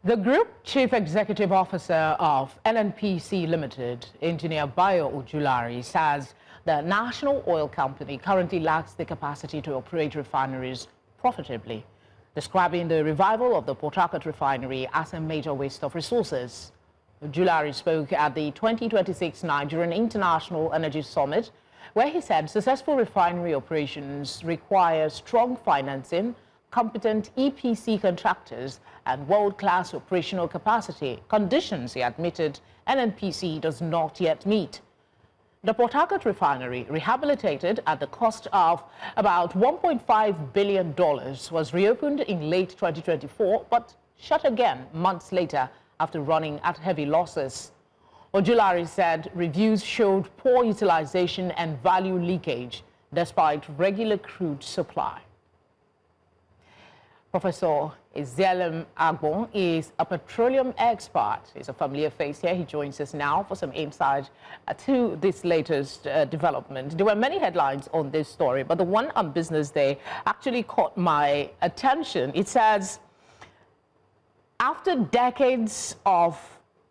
The Group Chief Executive Officer of NNPC Limited, Engineer Bayo Ojulari, says the national oil company currently lacks the capacity to operate refineries profitably, describing the revival of the Port Harcourt Refinery as a major waste of resources. Ojulari spoke at the 2026 Nigerian International Energy Summit, where he said successful refinery operations require strong financing, competent EPC contractors, and world-class operational capacity, conditions he admitted NNPC does not yet meet. The Port Harcourt Refinery, rehabilitated at the cost of about $1.5 billion, was reopened in late 2024, but shut again months later after running at heavy losses. Ojulari said reviews showed poor utilization and value leakage despite regular crude supply. Professor Izielen Agbon is a petroleum expert. He's a familiar face here. He joins us now for some insight to this latest development. There were many headlines on this story, but the one on Business Day actually caught my attention. It says, after decades of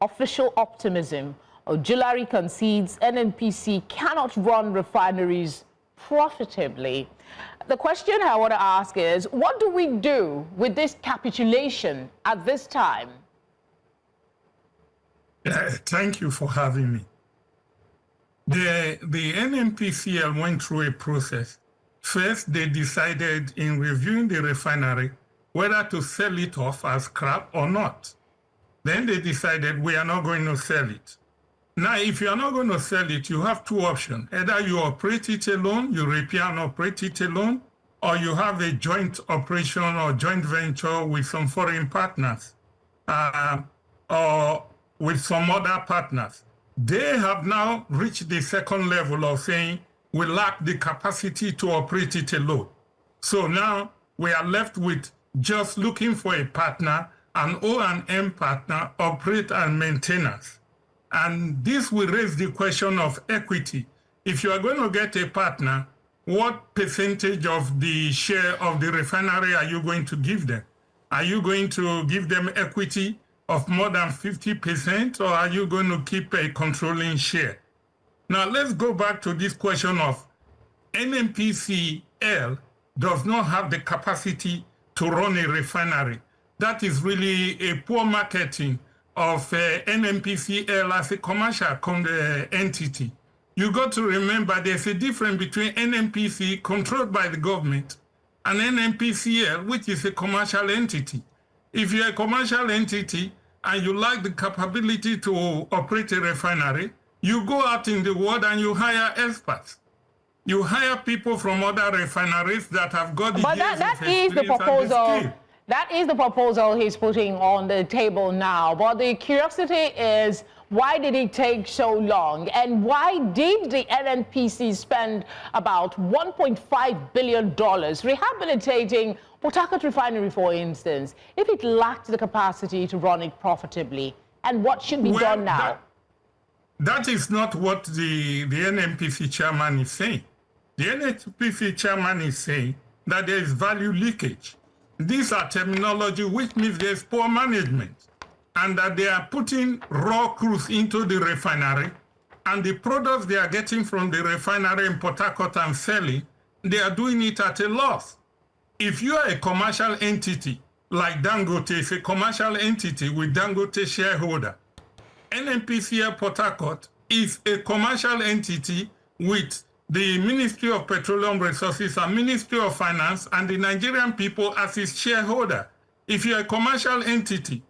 official optimism, Ojulari concedes NNPC cannot run refineries profitably. The question I want to ask is, what do we do with this capitulation at this time? Thank you for having me. The NNPCL went through a process. First, they decided in reviewing the refinery whether to sell it off as scrap or not. Then they decided we are not going to sell it. Now, if you are not going to sell it, you have two options. Either you operate it alone, you repair and operate it alone, or you have a joint operation or joint venture with some foreign partners or with some other partners. They have now reached the second level of saying we lack the capacity to operate it alone. So now we are left with just looking for a partner, an O&M partner, operate and maintenance. And this will raise the question of equity. If you are going to get a partner, what percentage of the share of the refinery are you going to give them? Are you going to give them equity of more than 50%, or are you going to keep a controlling share? Now, let's go back to this question of NNPCL does not have the capacity to run a refinery. That is really a poor marketing of NNPCL as a commercial entity. You got to remember there's a difference between NNPC, controlled by the government, and NNPCL, which is a commercial entity. If you're a commercial entity and you lack the capability to operate a refinery, you go out in the world and you hire experts. You hire people from other refineries that have got the but that is the proposal. That is the proposal he's putting on the table now. But the curiosity is, why did it take so long? And why did the NNPC spend about $1.5 billion rehabilitating Port Harcourt Refinery, for instance, if it lacked the capacity to run it profitably? And what should be done now? That is not what the NNPC chairman is saying. The NNPC chairman is saying that there is value leakage. These are terminology which means there's poor management, and that they are putting raw crude into the refinery, and the products they are getting from the refinery in Port Harcourt and selling, they are doing it at a loss. If you are a commercial entity, like Dangote is a commercial entity with Dangote shareholder, NNPCL Port Harcourt is a commercial entity with the Ministry of Petroleum Resources and Ministry of Finance and the Nigerian people as its shareholder. If you're a commercial entity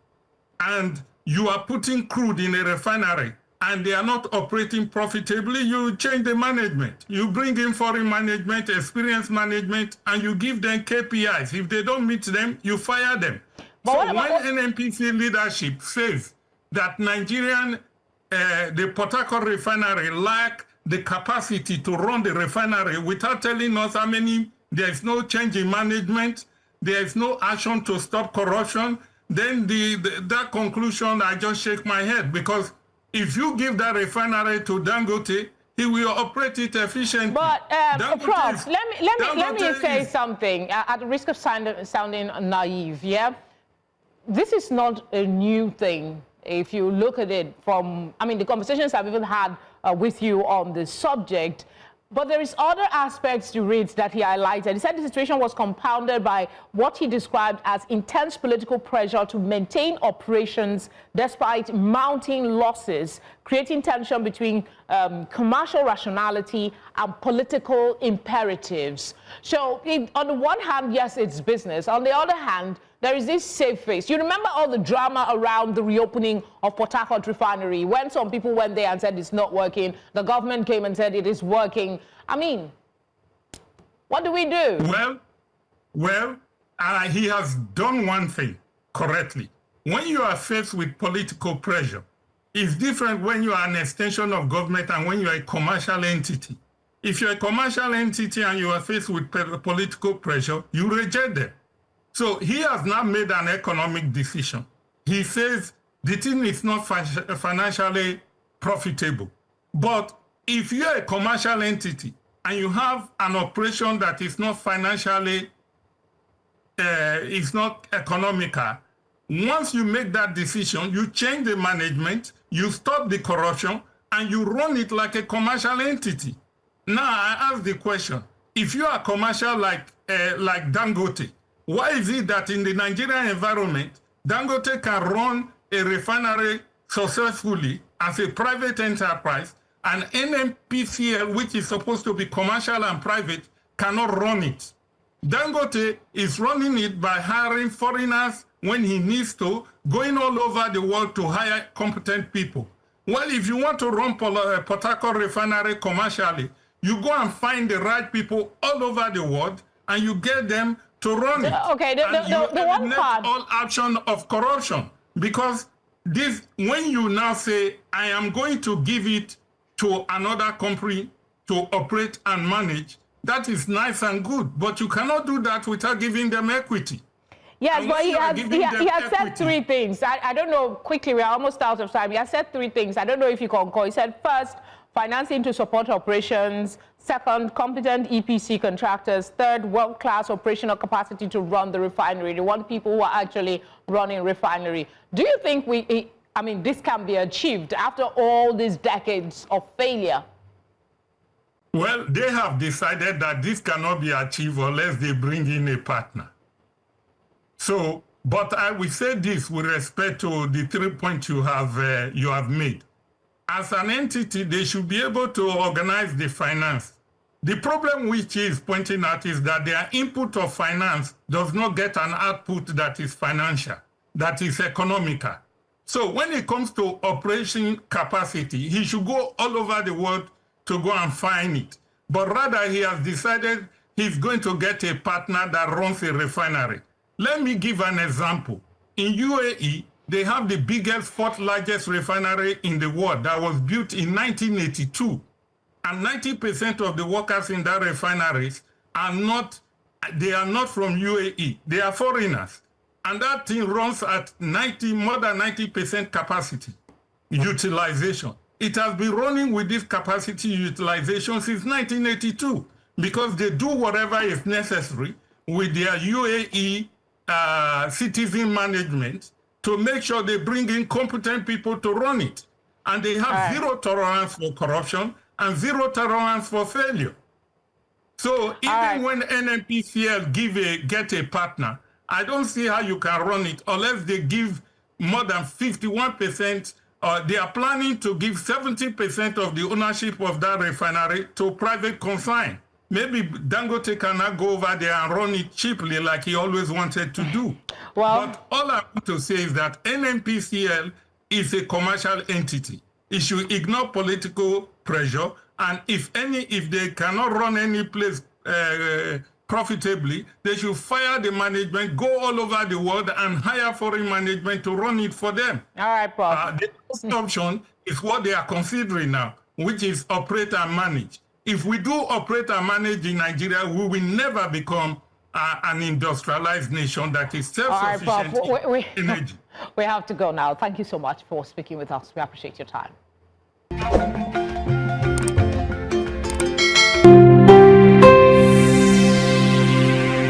and you are putting crude in a refinery and they are not operating profitably, you change the management. You bring in foreign management, experienced management, and you give them KPIs. If they don't meet them, you fire them. But so when NNPC leadership says that the Port Harcourt Refinery lack the capacity to run the refinery without telling us how many, there's no change in management, there's no action to stop corruption, then that conclusion, I just shake my head, because if you give that refinery to Dangote, he will operate it efficiently. But, Prof, let me say something at the risk of sounding naive, yeah? this is not a new thing. If you look at it from, I mean, the conversations I've even had with you on this subject, but there is other aspects to it that he highlighted. He said the situation was compounded by what he described as intense political pressure to maintain operations despite mounting losses, creating tension between commercial rationality and political imperatives. So on the one hand, yes, it's business. On the other hand, there is this safe face. You remember all the drama around the reopening of Port Harcourt Refinery when some people went there and said it's not working. The government came and said it is working. I mean, what do we do? Well, he has done one thing correctly. When you are faced with political pressure, it's different when you are an extension of government and when you are a commercial entity. If you're a commercial entity and you are faced with political pressure, you reject them. So he has now made an economic decision. He says the thing is not financially profitable. But if you're a commercial entity and you have an operation that is not financially, is not economical, once you make that decision, you change the management, you stop the corruption, and you run it like a commercial entity. Now I ask the question, if you are commercial like Dangote, why is it that in the Nigerian environment, Dangote can run a refinery successfully as a private enterprise, and NNPC, which is supposed to be commercial and private, cannot run it? Dangote is running it by hiring foreigners when he needs to, going all over the world to hire competent people. Well, if you want to run Port Harcourt Refinery commercially, you go and find the right people all over the world, and you get them to run it. Okay, the one part. All action of corruption, because this, when you now say, I am going to give it to another company to operate and manage, that is nice and good, but you cannot do that without giving them equity. Yes, but he has said three things. I don't know, quickly, we are almost out of time. He has said three things. I don't know if you concur. He said, first, financing to support operations. Second, competent EPC contractors. Third, world-class operational capacity to run the refinery. They want people who are actually running refinery. Do you think this can be achieved after all these decades of failure? Well, they have decided that this cannot be achieved unless they bring in a partner. So, but I will say this with respect to the 3 points you have made. As an entity, they should be able to organize the finance. The problem which is pointing out is that their input of finance does not get an output that is financial, that is economical. So when it comes to operation capacity, he should go all over the world to go and find it. But rather, he has decided he's going to get a partner that runs a refinery. Let me give an example. In UAE, they have the biggest, fourth largest refinery in the world that was built in 1982. And 90% of the workers in that refineries are not from UAE. They are foreigners. And that thing runs at more than 90% capacity utilization. It has been running with this capacity utilization since 1982 because they do whatever is necessary with their UAE citizen management to make sure they bring in competent people to run it. And they have zero tolerance for corruption and zero tolerance for failure. So even when NNPCL get a partner, I don't see how you can run it unless they give more than 51%. They are planning to give 70% of the ownership of that refinery to private consign. Maybe Dangote cannot go over there and run it cheaply like he always wanted to do. Well, but all I want to say is that NNPCL is a commercial entity. It should ignore political pressure, and if they cannot run any place profitably, they should fire the management, go all over the world and hire foreign management to run it for them. All right, Prof. The first option is what they are considering now, which is operate and manage. If we do operate and manage in Nigeria, we will never become an industrialized nation that is self-sufficient in energy. We have to go now. Thank you so much for speaking with us. We appreciate your time.